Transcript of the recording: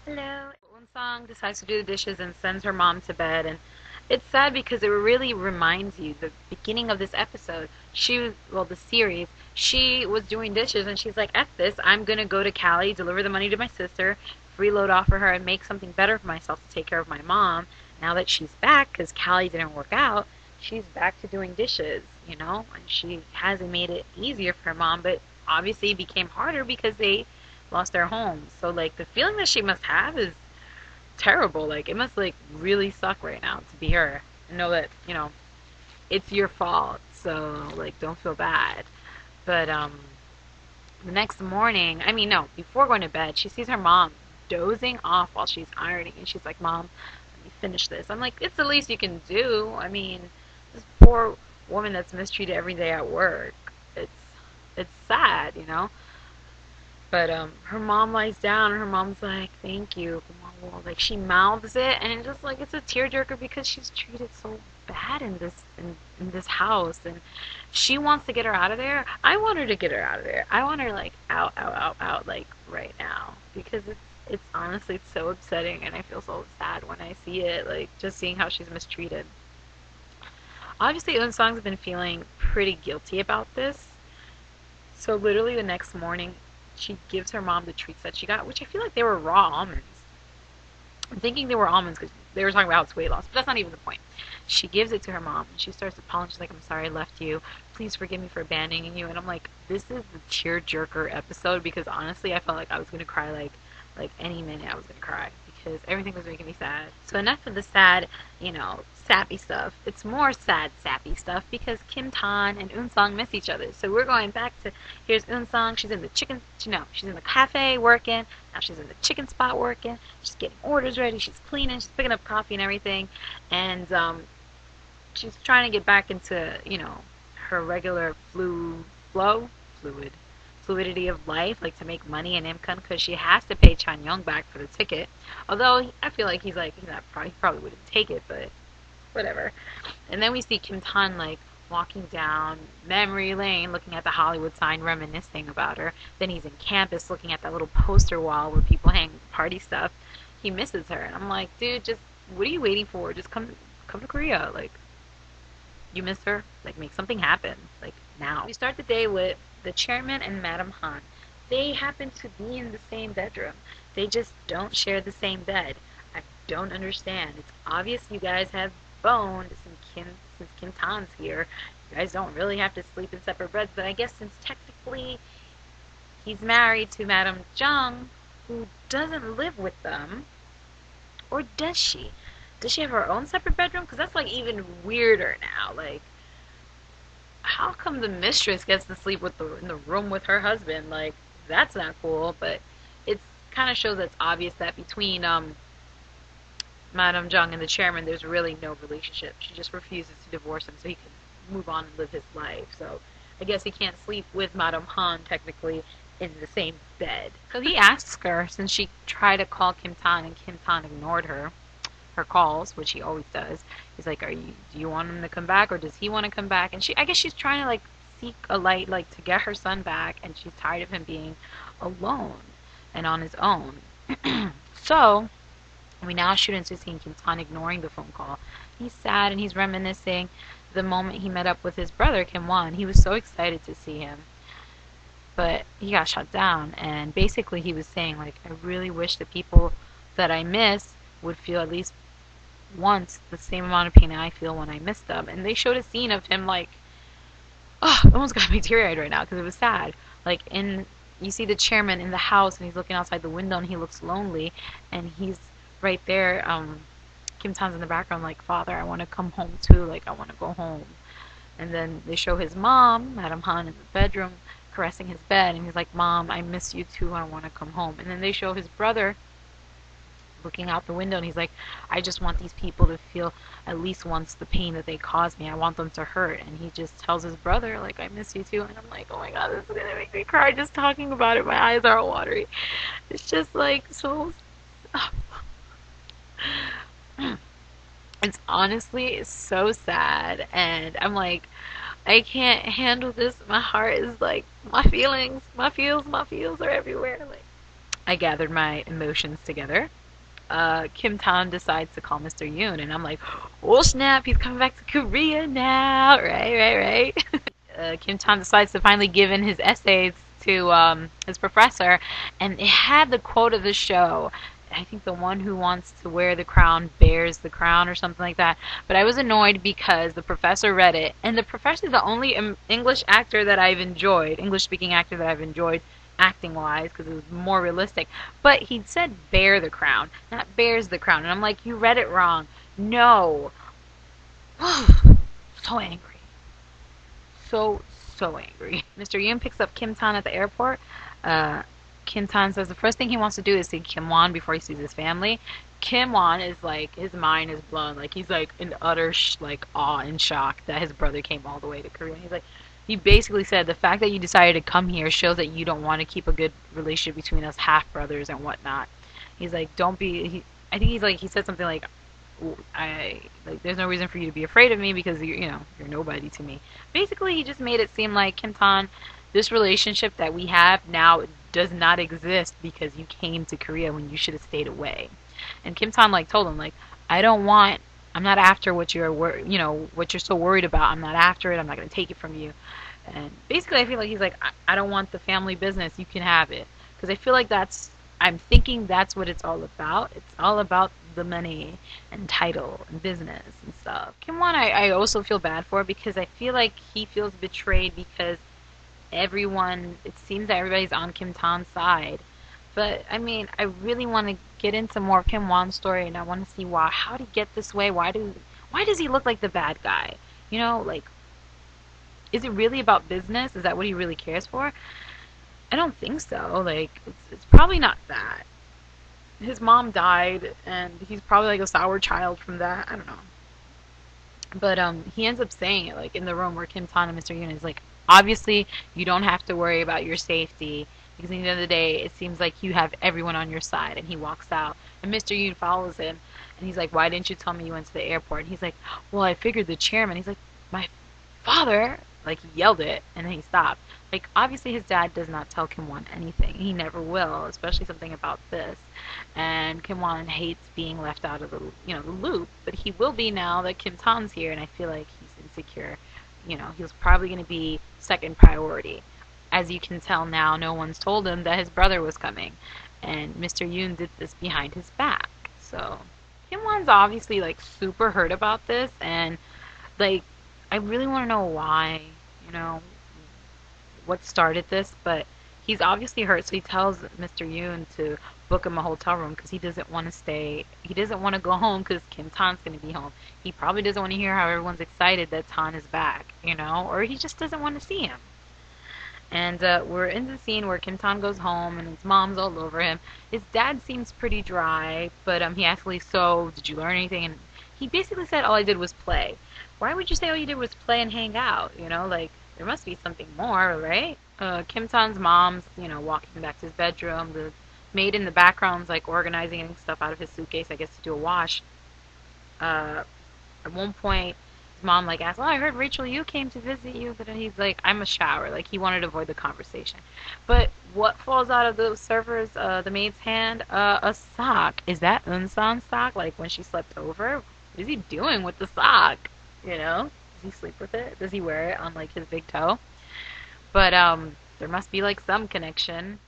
Hello. Sung decides to do the dishes and sends her mom to bed, and it's sad because it really reminds you the beginning of this episode. The series, she was doing dishes and she's like, "F this! I'm gonna go to Cali, deliver the money to my sister, freeload off for her, and make something better for myself to take care of my mom." Now that she's back, because Cali didn't work out, she's back to doing dishes, and she hasn't made it easier for her mom, but obviously it became harder because they lost their homes. So like the feeling that she must have is terrible. Like it must like really suck right now to be her. And know that, it's your fault. So like don't feel bad. But the next morning, I mean no, before going to bed, she sees her mom dozing off while she's ironing and she's like, "Mom, let me finish this." I'm like, it's the least you can do. I mean, this poor woman that's mistreated every day at work. It's it's sad. But her mom lies down, and her mom's like, "Thank you." Like she mouths it, and just like it's a tearjerker because she's treated so bad in this house, and she wants to get her out of there. I want her to get her out of there. I want her like out, out, out, out, like right now because it's honestly so upsetting, and I feel so sad when I see it. Like just seeing how she's mistreated. Obviously, Eun-sung's been feeling pretty guilty about this. So literally the next morning, she gives her mom the treats that she got, which I feel like they were raw almonds. I'm thinking they were almonds because they were talking about how it's weight loss, but that's not even the point. She gives it to her mom, and she starts to apologize. She's like, "I'm sorry I left you. Please forgive me for abandoning you." And I'm like, this is the tear-jerker episode because honestly, I felt like I was going to cry like any minute I was going to cry because everything was making me sad. So enough of the sad, sappy stuff. It's more sad, sappy stuff because Kim Tan and Eun-sung miss each other. So we're going back to, here's Eun-sung. She's in the she's in the cafe working. Now she's in the chicken spot working. She's getting orders ready. She's cleaning. She's picking up coffee and everything. And she's trying to get back into, her regular fluidity of life, like to make money and income, because she has to pay Chan-young back for the ticket. Although I feel like he probably wouldn't take it, but whatever. And then we see Kim Tan like walking down memory lane, looking at the Hollywood sign, reminiscing about her. Then he's in campus looking at that little poster wall where people hang party stuff. He misses her, and I'm like, dude, just what are you waiting for? Just come to Korea. Like, you miss her? Like, make something happen. Like, now. We start the day with the chairman and Madam Han. They happen to be in the same bedroom. They just don't share the same bed. I don't understand. It's obvious you guys have boned since Kim Tan's here. You guys don't really have to sleep in separate beds, but I guess since technically he's married to Madam Jung, who doesn't live with them, or does she? Does she have her own separate bedroom? Because that's like even weirder now. Like, how come the mistress gets to sleep in the room with her husband? Like, that's not cool. But it kind of shows that it's obvious that between Madam Jung and the chairman, there's really no relationship. She just refuses to divorce him so he can move on and live his life. So I guess he can't sleep with Madam Han technically in the same bed. So he asks her, since she tried to call Kim Tan and Kim Tan ignored her calls, which he always does. He's like, do you want him to come back, or does he want to come back? And I guess she's trying to like seek a light, like to get her son back, and she's tired of him being alone and on his own. So we now shoot into seeing Kim Tan ignoring the phone call. He's sad and he's reminiscing the moment he met up with his brother Kim Won. He was so excited to see him, but he got shut down. And basically he was saying like, I really wish the people that I miss would feel at least once the same amount of pain I feel when I miss them. And they showed a scene of him like, oh, it almost got me teary-eyed right now because it was sad. Like you see the chairman in the house and he's looking outside the window and he looks lonely, and he's right there. Kim Tan's in the background like, "Father, I want to come home too. Like, I want to go home." And then they show his mom, Madam Han, in the bedroom caressing his bed, and he's like, "Mom, I miss you too. I want to come home." And then they show his brother looking out the window, and he's like, "I just want these people to feel at least once the pain that they caused me. I want them to hurt." And he just tells his brother like, "I miss you too." And I'm like, oh my god, this is gonna make me cry just talking about it. My eyes are all watery. It's just like so it's honestly so sad, and I'm like, I can't handle this. My heart is like, my feels are everywhere. Like, I gathered my emotions together. Kim Tan decides to call Mr. Yoon, and I'm like, oh snap, he's coming back to Korea now, right. Kim Tan decides to finally give in his essays to his professor, and it had the quote of the show. I think the one who wants to wear the crown bears the crown or something like that. But I was annoyed because the professor read it, and the professor is the only English actor that I've enjoyed, English speaking actor that I've enjoyed acting wise because it was more realistic. But he said bear the crown, not bears the crown. And I'm like, you read it wrong. No. So angry. So angry. Mr. Yoon picks up Kim Tan at the airport. Kim Tan says the first thing he wants to do is see Kim Won before he sees his family. Kim Won is like, his mind is blown. Like, he's like in utter awe and shock that his brother came all the way to Korea. He's like, he basically said the fact that you decided to come here shows that you don't want to keep a good relationship between us half brothers and whatnot. He's like, don't be. I think he said something like, there's no reason for you to be afraid of me because you're nobody to me. Basically, he just made it seem like Kim Tan, this relationship that we have now does not exist because you came to Korea when you should have stayed away. And Kim Tan told him I'm not after what what you're so worried about. I'm not after it. I'm not going to take it from you. And basically, I feel like he's like, I don't want the family business. You can have it. Because I feel like I'm thinking that's what it's all about. It's all about the money and title and business and stuff. Kim Won, I also feel bad for because I feel like he feels betrayed because it seems that everybody's on Kim Tan's side. But, I mean, I really want to get into more of Kim Won's story, and I want to see how did he get this way? Why does he look like the bad guy? Is it really about business? Is that what he really cares for? I don't think so. It's probably not that. His mom died, and he's probably a sour child from that. I don't know. But he ends up saying it in the room where Kim Tan and Mr. Yoon is obviously you don't have to worry about your safety because at the end of the day it seems like you have everyone on your side. And he walks out, and Mr. Yoon follows him, and he's like, why didn't you tell me you went to the airport? And he's like, well, I figured the chairman. He's like, my father. He yelled it, and then he stopped. Obviously his dad does not tell Kim Won anything. He never will, especially something about this. And Kim Won hates being left out of the loop, but he will be now that Kim Tan's here, and I feel like he's insecure. He's probably going to be second priority. As you can tell now, no one's told him that his brother was coming, and Mr. Yoon did this behind his back. So Kim Won's obviously super hurt about this, and I really want to know why, what started this, but he's obviously hurt, so he tells Mr. Yoon to book him a hotel room because he doesn't want to stay. He doesn't want to go home because Kim Tan's going to be home. He probably doesn't want to hear how everyone's excited that Tan is back, or he just doesn't want to see him. And we're in the scene where Kim Tan goes home and his mom's all over him. His dad seems pretty dry, but he asks Lee, so did you learn anything? And he basically said all I did was play. Why would you say all you did was play and hang out? There must be something more, right? Kim Tan's mom's, walking back to his bedroom. The maid in the background's organizing stuff out of his suitcase, I guess, to do a wash. At one point, his mom asks, I heard Rachel Yu came to visit you, but then he's like, I'm a shower. He wanted to avoid the conversation. But what falls out of the server's, the maid's hand? A sock. Is that Eun-san's sock? When she slept over? What is he doing with the sock? Does he sleep with it? Does he wear it on his big toe? But there must be some connection.